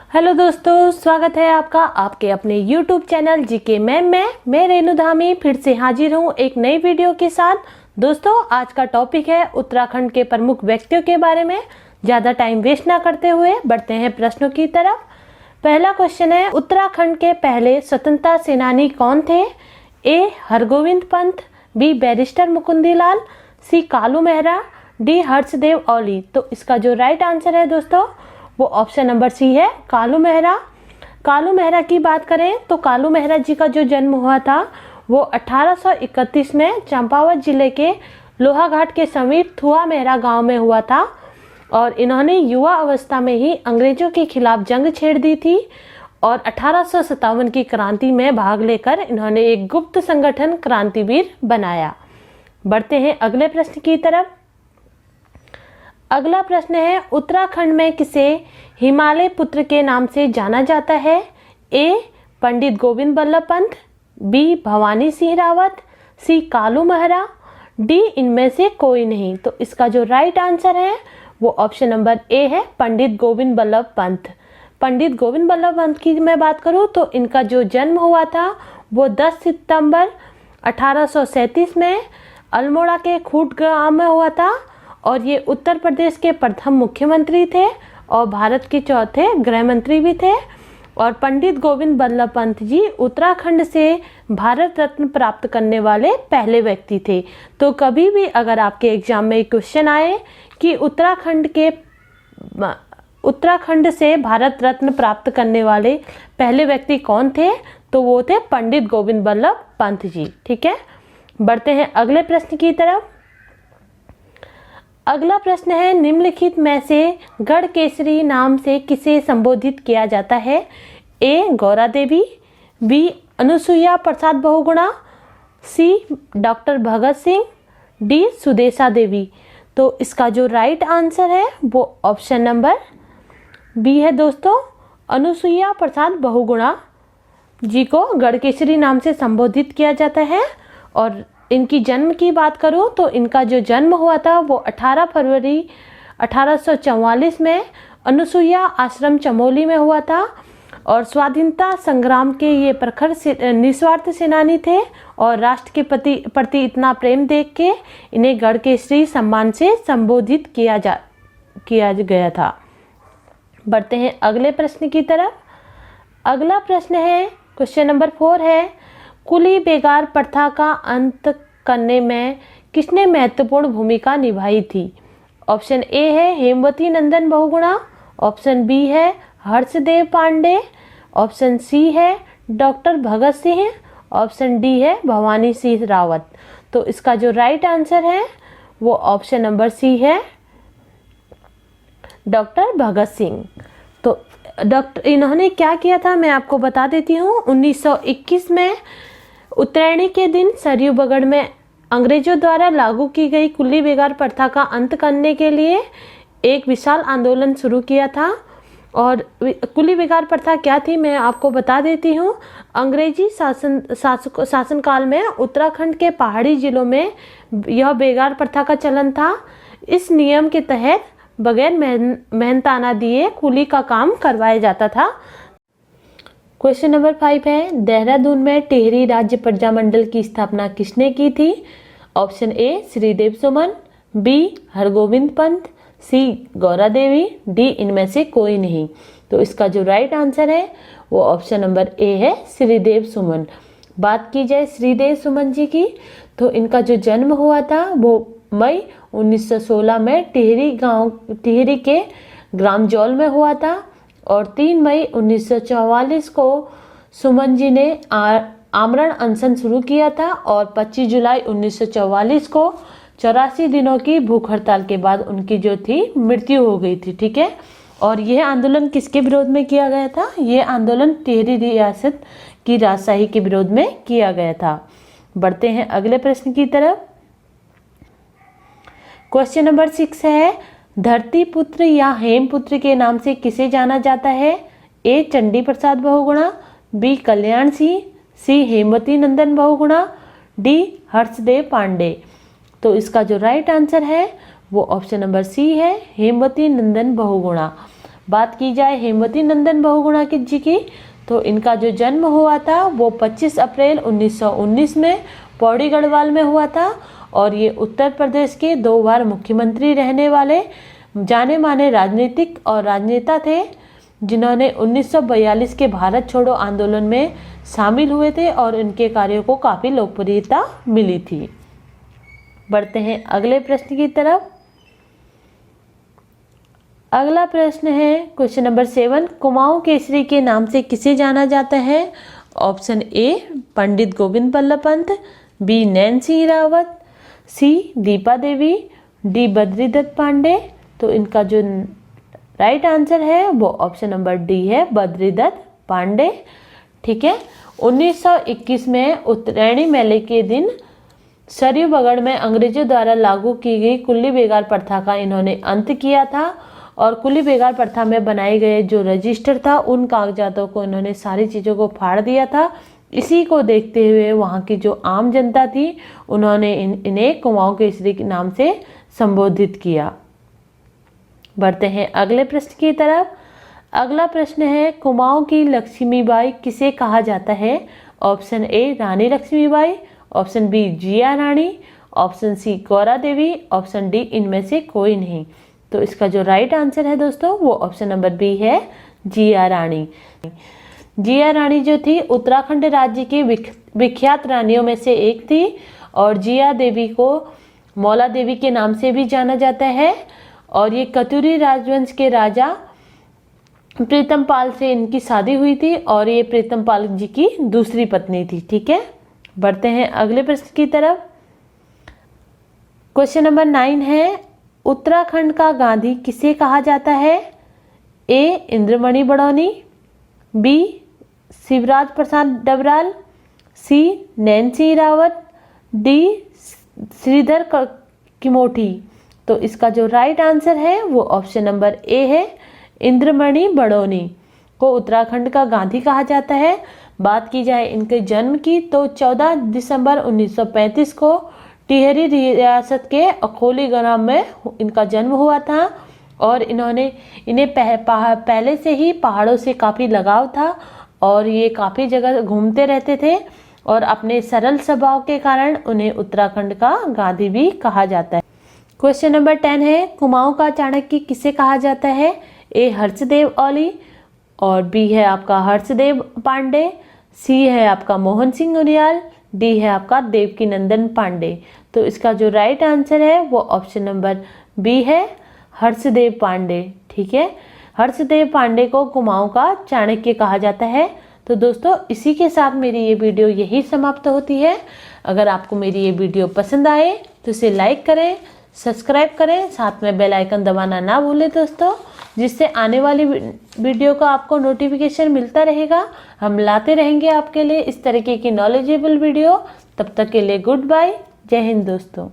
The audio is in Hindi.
हेलो दोस्तों, स्वागत है आपका आपके अपने YouTube चैनल जीके मैम में। मैं रेणु धामी फिर से हाजिर हूँ एक नई वीडियो के साथ। दोस्तों, आज का टॉपिक है उत्तराखंड के प्रमुख व्यक्तियों के बारे में। ज़्यादा टाइम वेस्ट ना करते हुए बढ़ते हैं प्रश्नों की तरफ। पहला क्वेश्चन है, उत्तराखंड के पहले स्वतंत्रता सेनानी कौन थे? ए हरगोविंद पंत, बी बैरिस्टर मुकुंदीलाल, सी कालू मेहरा, डी हर्षदेव औली। तो इसका जो राइट आंसर है दोस्तों वो ऑप्शन नंबर सी है, कालू मेहरा। कालू मेहरा की बात करें तो कालू मेहरा जी का जो जन्म हुआ था वो 1831 में चंपावत जिले के लोहाघाट के समीप थुआ मेहरा गांव में हुआ था और इन्होंने युवा अवस्था में ही अंग्रेजों के खिलाफ जंग छेड़ दी थी और 1857 की क्रांति में भाग लेकर इन्होंने एक गुप्त संगठन क्रांतिवीर बनाया। बढ़ते हैं अगले प्रश्न की तरफ। अगला प्रश्न है, उत्तराखंड में किसे हिमालय पुत्र के नाम से जाना जाता है? ए पंडित गोविंद बल्लभ पंत, बी भवानी सिंह रावत, सी कालू मेहरा, डी इनमें से कोई नहीं। तो इसका जो राइट आंसर है वो ऑप्शन नंबर ए है, पंडित गोविंद बल्लभ पंत। पंडित गोविंद बल्लभ पंत की मैं बात करूँ तो इनका जो जन्म हुआ था वो 10 सितंबर 1837 में अल्मोड़ा के खूट गांव में हुआ था और ये उत्तर प्रदेश के प्रथम मुख्यमंत्री थे और भारत के चौथे गृह मंत्री भी थे। और पंडित गोविंद बल्लभ पंत जी उत्तराखंड से भारत रत्न प्राप्त करने वाले पहले व्यक्ति थे। तो कभी भी अगर आपके एग्जाम में क्वेश्चन आए कि उत्तराखंड से भारत रत्न प्राप्त करने वाले पहले व्यक्ति कौन थे तो वो थे पंडित गोविंद बल्लभ पंत जी। ठीक है, बढ़ते हैं अगले प्रश्न की तरफ। अगला प्रश्न है, निम्नलिखित में से गढ़ केसरी नाम से किसे संबोधित किया जाता है? ए गौरा देवी, बी अनुसुईया प्रसाद बहुगुणा, सी डॉक्टर भगत सिंह, डी सुदेशा देवी। तो इसका जो राइट आंसर है वो ऑप्शन नंबर बी है दोस्तों, अनुसुईया प्रसाद बहुगुणा जी को गढ़ केसरी नाम से संबोधित किया जाता है। और इनकी जन्म की बात करूं तो इनका जो जन्म हुआ था वो 18 फरवरी 1844 में अनुसुईया आश्रम चमोली में हुआ था और स्वाधीनता संग्राम के ये प्रखर निस्वार्थ सेनानी थे और राष्ट्र के प्रति इतना प्रेम देख के इन्हें गढ़ केसरी सम्मान से संबोधित किया गया था। बढ़ते हैं अगले प्रश्न की तरफ। अगला प्रश्न है, क्वेश्चन नंबर 4 है, कुली बेगार प्रथा का अंत करने में किसने महत्वपूर्ण भूमिका निभाई थी? ऑप्शन ए है हेमवती नंदन बहुगुणा, ऑप्शन बी है हर्षदेव पांडे, ऑप्शन सी है doctor Bhagat Singh, option D है भवानी सिंह रावत। तो इसका जो राइट आंसर है वो ऑप्शन नंबर सी है, डॉक्टर भगत सिंह। तो इन्होंने क्या किया था मैं आपको बता देती हूँ। 1921 में उत्तरायणी के दिन सरयू बगड़ में अंग्रेजों द्वारा लागू की गई कुली बेगार प्रथा का अंत करने के लिए एक विशाल आंदोलन शुरू किया था। और कुली बेगार प्रथा क्या थी मैं आपको बता देती हूँ। अंग्रेजी शासनकाल में उत्तराखंड के पहाड़ी जिलों में यह बेगार प्रथा का चलन था। इस नियम के तहत बगैर मेहनताना दिए कुली का काम करवाया जाता था। क्वेश्चन नंबर 5 है, देहरादून में टिहरी राज्य प्रजामंडल की स्थापना किसने की थी? Option A Shridev Suman, B Hargovind Pant, C Gaura Devi, D इनमें से कोई नहीं। तो इसका जो राइट आंसर है वो ऑप्शन नंबर ए है, श्रीदेव सुमन। बात की जाए श्रीदेव सुमन जी की तो इनका जो जन्म हुआ था वो मई 1916 में टिहरी के ग्राम जौल में हुआ था और 3 मई 1944 को सुमन जी ने आमरण अनशन शुरू किया था और 25 जुलाई 1944 को 84 दिनों की भूख हड़ताल के बाद उनकी जो थी मृत्यु हो गई थी। ठीक है, और यह आंदोलन किसके विरोध में किया गया था? यह आंदोलन टिहरी रियासत की राजशाही के विरोध में किया गया था। बढ़ते हैं अगले प्रश्न की तरफ। क्वेश्चन नंबर 6 है, धरती पुत्र या हेमपुत्र के नाम से किसे जाना जाता है? ए चंडी प्रसाद बहुगुणा, बी कल्याण सिंह, सी हेमवती नंदन बहुगुणा, डी हर्षदेव पांडे। तो इसका जो राइट आंसर है वो ऑप्शन नंबर सी है, हेमवती नंदन बहुगुणा। बात की जाए हेमवती नंदन बहुगुणा जी की, तो इनका जो जन्म हुआ था वो 25 अप्रैल 1919 में पौड़ी गढ़वाल में हुआ था। और ये उत्तर प्रदेश के 2 बार मुख्यमंत्री रहने वाले जाने माने राजनीतिक और राजनेता थे, जिन्होंने 1942 के भारत छोड़ो आंदोलन में शामिल हुए थे और इनके कार्यों को काफ़ी लोकप्रियता मिली थी। बढ़ते हैं अगले प्रश्न की तरफ। अगला प्रश्न है क्वेश्चन नंबर 7, कुमाऊं केसरी के नाम से किसे जाना जाता है? Option A Pandit Govind Ballabh Pant, B Nain Singh Rawat, C Deepa Devi, D Badridatt Pande. तो इनका जो राइट आंसर है वो ऑप्शन नंबर डी है, बद्रीदत्त पांडे। ठीक है। 1921 में उत्तरायणी मेले के दिन सरयू बगड़ में अंग्रेजों द्वारा लागू की गई कुल्ली बेगार प्रथा का इन्होंने अंत किया था और कुल्ली बेगार प्रथा में बनाए गए जो रजिस्टर था उन कागजातों को इन्होंने सारी चीज़ों को फाड़ दिया था। इसी को देखते हुए वहाँ की जो आम जनता थी उन्होंने इन्हें कुमाऊं केसरी के नाम से संबोधित किया। बढ़ते हैं अगले प्रश्न की तरफ। अगला प्रश्न है कुमाऊं की लक्ष्मीबाई किसे कहा जाता है? Option A Rani Lakshmibai, option B Jiya Rani, option C Gaura Devi, option D इनमें से कोई नहीं। तो इसका जो राइट आंसर है दोस्तों वो ऑप्शन नंबर बी है, जिया रानी। जिया रानी जो थी उत्तराखंड राज्य की विख्यात रानियों में से एक थी और जिया देवी को मौला देवी के नाम से भी जाना जाता है और ये कतुरी राजवंश के राजा प्रीतम पाल से इनकी शादी हुई थी और ये प्रीतम पाल जी की दूसरी पत्नी थी। ठीक है। बढ़ते हैं अगले प्रश्न की तरफ। क्वेश्चन नंबर 9 है, उत्तराखंड का गांधी किसे कहा जाता है? ए इंद्रमणि बड़ौनी, बी शिवराज प्रसाद डबराल, सी नैन सिंह रावत, डी श्रीधर किमोठी। तो इसका जो राइट आंसर है वो ऑप्शन नंबर ए है, इंद्रमणि बड़ौनी को उत्तराखंड का गांधी कहा जाता है। बात की जाए इनके जन्म की तो 14 दिसंबर 1935 को टिहरी रियासत के अकोली ग्राम में इनका जन्म हुआ था और इन्हें पहले से ही पहाड़ों से काफ़ी लगाव था और ये काफ़ी जगह घूमते रहते थे और अपने सरल स्वभाव के कारण उन्हें उत्तराखंड का गांधी भी कहा जाता है। क्वेश्चन नंबर 10 है, कुमाऊं का चाणक्य किसे कहा जाता है? ए हर्षदेव औली और बी है आपका हर्षदेव पांडे, सी है आपका मोहन सिंह उनियाल, डी है आपका देवकी नंदन पांडे। तो इसका जो राइट आंसर है वो ऑप्शन नंबर बी है, हर्षदेव पांडे। ठीक है। हर्षदेव पांडे को कुमाऊं का चाणक्य कहा जाता है। तो दोस्तों इसी के साथ मेरी ये वीडियो यही समाप्त होती है। अगर आपको मेरी ये वीडियो पसंद आए तो इसे लाइक करें, सब्सक्राइब करें, साथ में बेल आइकन दबाना ना भूलें दोस्तों, जिससे आने वाली वीडियो का आपको नोटिफिकेशन मिलता रहेगा। हम लाते रहेंगे आपके लिए इस तरीके की नॉलेजेबल वीडियो। तब तक के लिए गुड बाय, जय हिंद दोस्तों।